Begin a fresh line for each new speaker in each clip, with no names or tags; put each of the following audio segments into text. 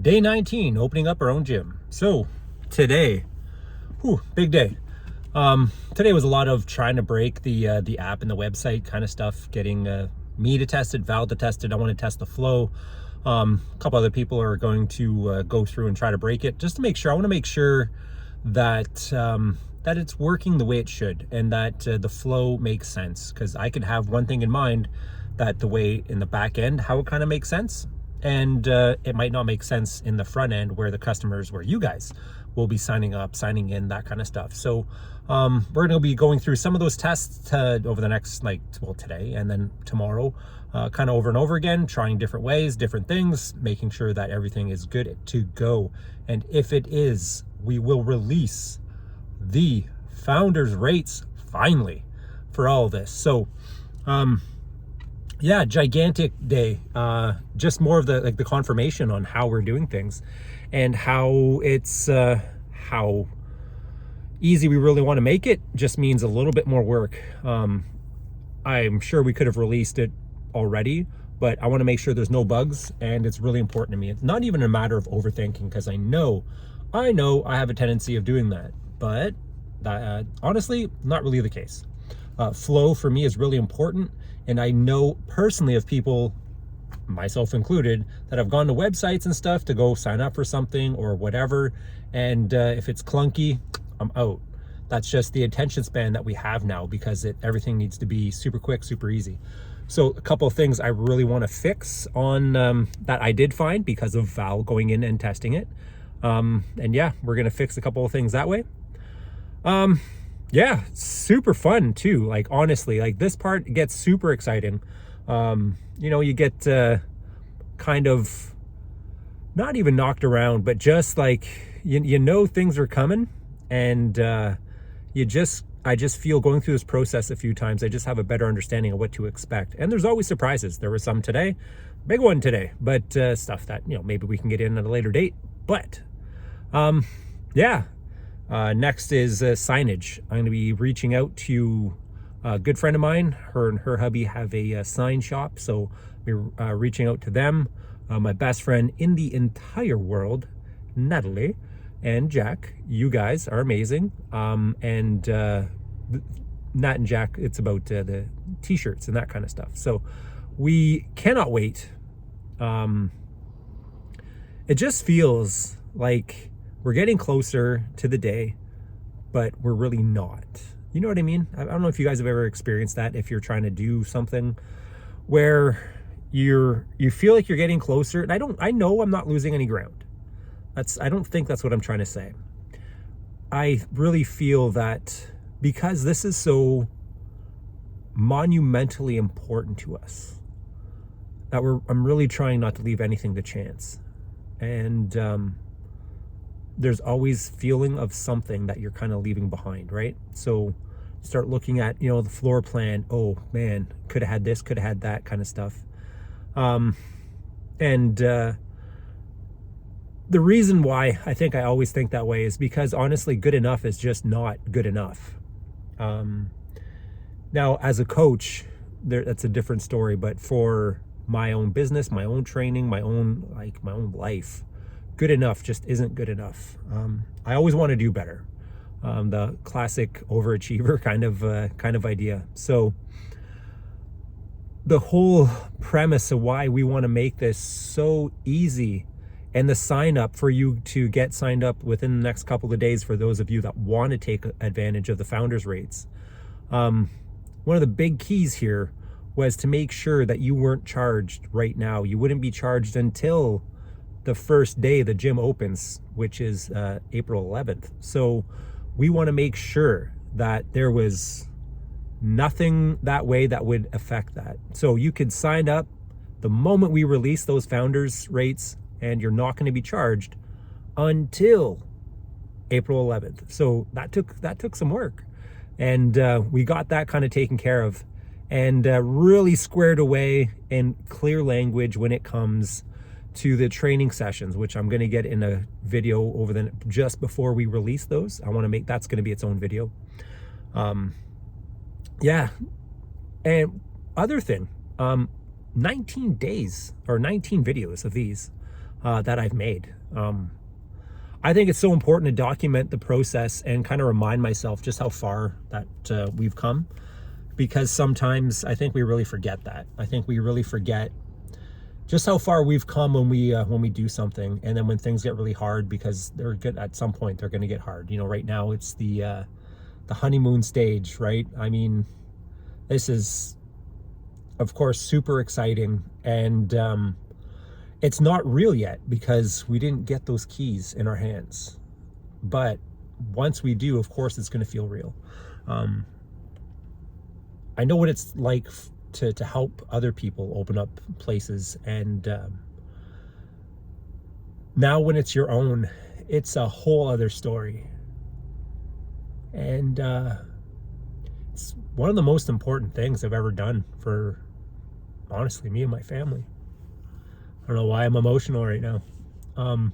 Day 19, opening up our own gym. So today, big day. Today was a lot of trying to break the app and the website kind of stuff, getting me to test it, Val to test it. I want to test the flow. A couple other people are going to go through and try to break it just to make sure. I want to make sure that that it's working the way it should and that the flow makes sense, because I could have one thing in mind that the way in the back end, how it kind of makes sense, and it might not make sense in the front end where the customers, where you guys will be signing up, signing in, that kind of stuff. So we're going to be going through some of those tests over the next, today and then tomorrow, kind of over and over again, trying different ways, different things, making sure that everything is good to go. And if it is, we will release the founders rates finally for all of this. So yeah, gigantic day. Just more of the confirmation on how we're doing things and how it's how easy we really want to make it. Just means a little bit more work. I'm sure we could have released it already, but I want to make sure there's no bugs, and it's really important to me. It's not even a matter of overthinking, because I know I have a tendency of doing that, but honestly, not really the case. Flow for me is really important. And I know personally of people, myself included, that have gone to websites and stuff to go sign up for something or whatever. And if it's clunky, I'm out. That's just the attention span that we have now, because everything needs to be super quick, super easy. So a couple of things I really want to fix on that I did find because of Val going in and testing it. And yeah, we're going to fix a couple of things that way. Yeah, super fun too. Like, honestly, like this part gets super exciting. You get kind of not even knocked around, but just like, things are coming, and I just feel going through this process a few times, I just have a better understanding of what to expect. And there's always surprises. There was some today, big one today, but stuff that, maybe we can get in at a later date. But yeah. Next is signage. I'm going to be reaching out to a good friend of mine. Her and her hubby have a sign shop, so we're reaching out to them. My best friend in the entire world, Natalie and Jack. You guys are amazing. And Nat and Jack, it's about the t-shirts and that kind of stuff. So we cannot wait. It just feels like we're getting closer to the day, but we're really not. You know what I mean? I don't know if you guys have ever experienced that, if you're trying to do something where you feel like you're getting closer. And I know I'm not losing any ground. I don't think that's what I'm trying to say. I really feel that because this is so monumentally important to us, that I'm really trying not to leave anything to chance. And there's always feeling of something that you're kind of leaving behind, right? So start looking at, the floor plan. Oh man, could have had this, could have had that kind of stuff. And the reason why I think I always think that way is because honestly, good enough is just not good enough. Now as a coach, that's a different story, but for my own business, my own training, my own life, good enough just isn't good enough. I always want to do better. The classic overachiever kind of idea. So the whole premise of why we want to make this so easy, and the sign up for you to get signed up within the next couple of days, for those of you that want to take advantage of the founders rates. One of the big keys here was to make sure that you weren't charged right now. You wouldn't be charged until the first day the gym opens, which is April 11th. So we want to make sure that there was nothing that way that would affect that. So you could sign up the moment we release those founders rates, and you're not going to be charged until April 11th. So that took some work, and we got that kind of taken care of, and really squared away in clear language when it comes to the training sessions, which I'm going to get in a video just before we release those. I want to make that's going to be its own video. Yeah. And other thing, 19 days or 19 videos of these. that I've made. I think it's so important to document the process and kind of remind myself just how far that we've come, because sometimes I think we really forget that. I think we really forget just how far we've come when we do something, and then when things get really hard, because they're good at some point, they're going to get hard. Right now it's the honeymoon stage, right? I mean, this is, of course, super exciting, and it's not real yet because we didn't get those keys in our hands. But once we do, of course, it's going to feel real. I know what it's like to help other people open up places, and now when it's your own, it's a whole other story. And it's one of the most important things I've ever done for, honestly, me and my family. I don't know why I'm emotional right now. And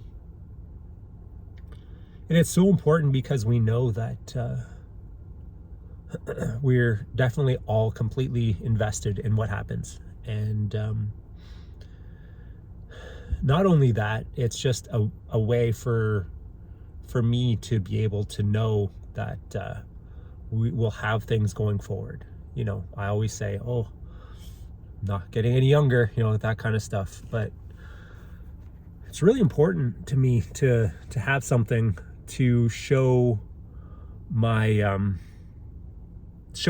it's so important because we know that we're definitely all completely invested in what happens. And not only that, it's just a way for me to be able to know that we will have things going forward. I always say, oh, not getting any younger, that kind of stuff. But it's really important to me to have something to show my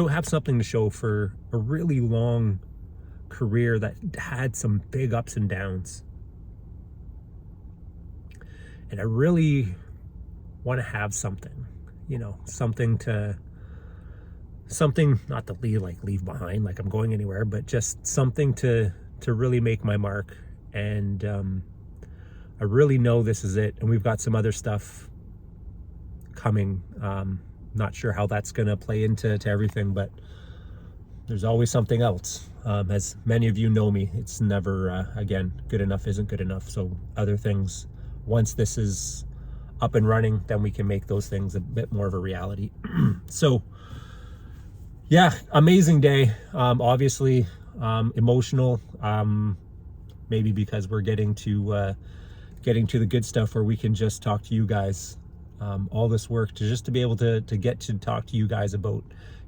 have something to show for a really long career that had some big ups and downs. And I really want to have something, something not to leave behind, like I'm going anywhere, but just something to really make my mark. And I really know this is it. And we've got some other stuff coming. Not sure how that's going to play into everything, but there's always something else. As many of you know me, it's never, again, good enough isn't good enough. So other things, once this is up and running, then we can make those things a bit more of a reality. So yeah, amazing day. Obviously emotional, maybe because we're getting to the good stuff where we can just talk to you guys. All this work to be able to get to talk to you guys about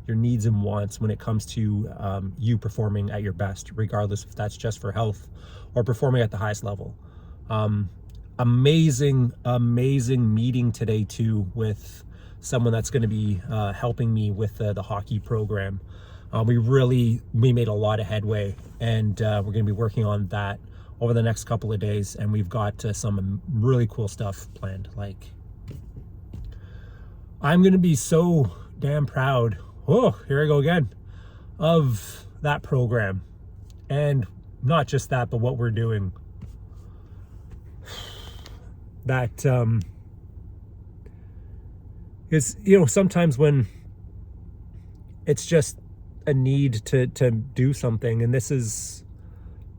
your needs and wants when it comes to you performing at your best, regardless if that's just for health or performing at the highest level. Amazing meeting today too with someone that's going to be helping me with the hockey program. We made a lot of headway, and we're going to be working on that over the next couple of days, and we've got some really cool stuff planned. Like, I'm going to be so damn proud, here I go again, of that program. And not just that, but what we're doing. That is, sometimes when it's just a need to do something, and this is,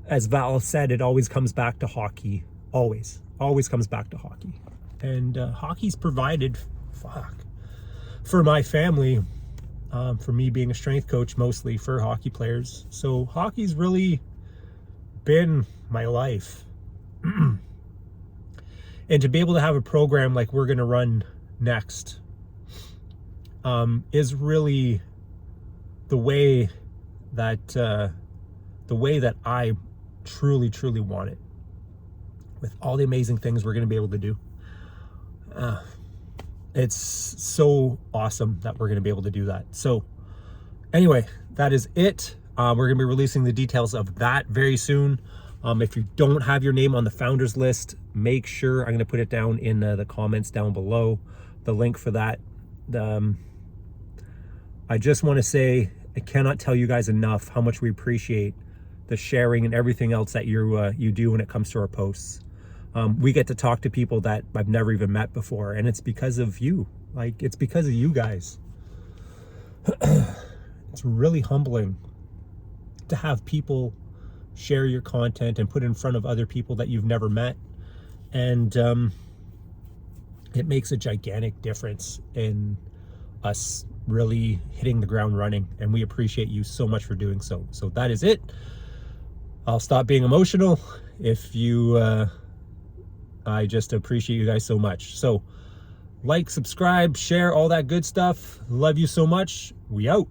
as Val said, it always comes back to hockey. Always comes back to hockey. And hockey's provided, for my family, for me being a strength coach mostly for hockey players. So hockey's really been my life. And to be able to have a program like we're going to run next is really the way that I truly want it, with all the amazing things we're going to be able to do. It's so awesome that we're going to be able to do that. So anyway, that is it. We're going to be releasing the details of that very soon. If you don't have your name on the founders list, make sure, I'm going to put it down in the comments down below, the link for that. I just want to say, I cannot tell you guys enough how much we appreciate the sharing and everything else that you do when it comes to our posts. We get to talk to people that I've never even met before, and it's because of you. Like, it's because of you guys. It's really humbling to have people share your content and put it in front of other people that you've never met. And it makes a gigantic difference in us really hitting the ground running, and we appreciate you so much for doing so. So that is it. I'll stop being emotional. If you I just appreciate you guys so much. So like, subscribe, share, all that good stuff. Love you so much. We out.